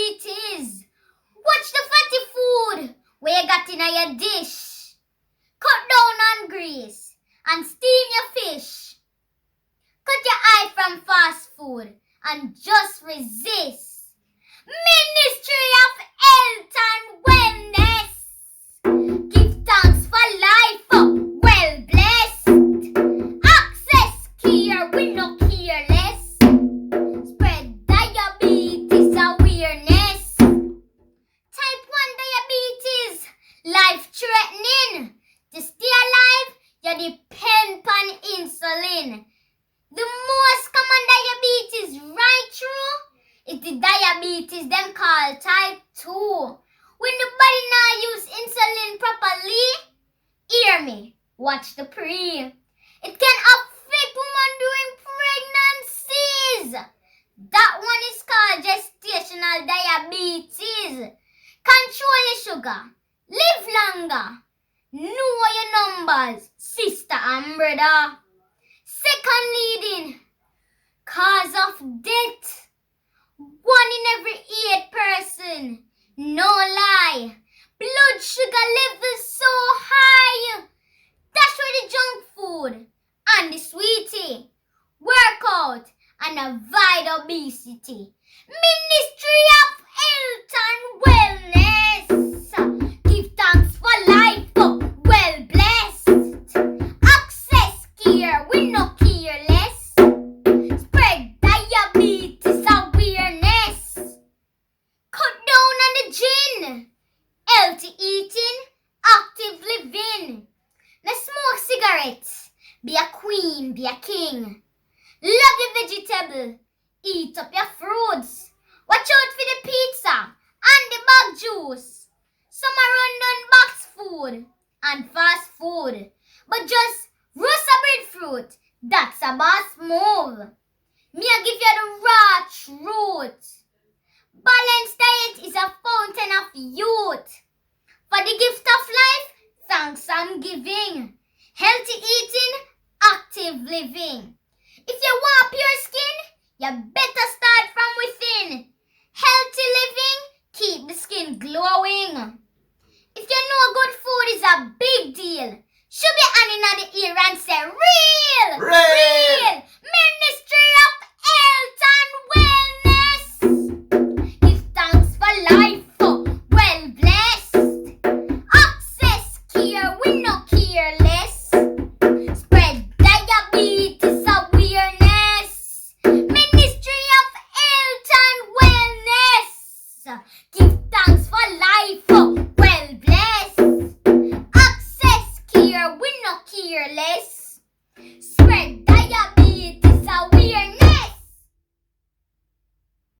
diabetes. Watch the fatty food where you got in your dish. Cut down on grease and steam your fish. Cut your eye from fast food and just resist. Ministry of Health and Wellness. Give thanks for life, well blessed. Access care, we no careless. Spread diabetes awareness. Type 1 diabetes, life threatening. To stay alive, you depend on insulin. The most common diabetes right through is the diabetes them call type 2. When the body not use insulin properly, hear me, watch the pre. It can affect women during pregnancies. That one is called gestational diabetes. Control your sugar, live longer, know your numbers, sister and brother. Second leading cause of death, 1 in every 8 person. No lie, blood sugar levels so high. That's why the junk food and the sweetie, workout and avoid obesity. Ministry of Health and Wellness. Give thanks for life, well blessed. Access care, we no careless. Spread diabetes awareness. Cut down on the gin. Healthy eating, active living. Now smoke cigarettes. Be a queen, be a king. Love your vegetable. Eat up your fruits. Watch out for the pizza and the bag juice. Some are run on box food and fast food. But just roast a breadfruit, that's a boss move. Me a give you the raw truth. Balanced diet is a fountain of youth. For the gift of life, thanks I'm giving. Healthy eating, active living. If you want pure skin, you better start from within. Healthy living, keep the skin glowing. If you know good food is a big deal, should be hand in the ear and say, real, real.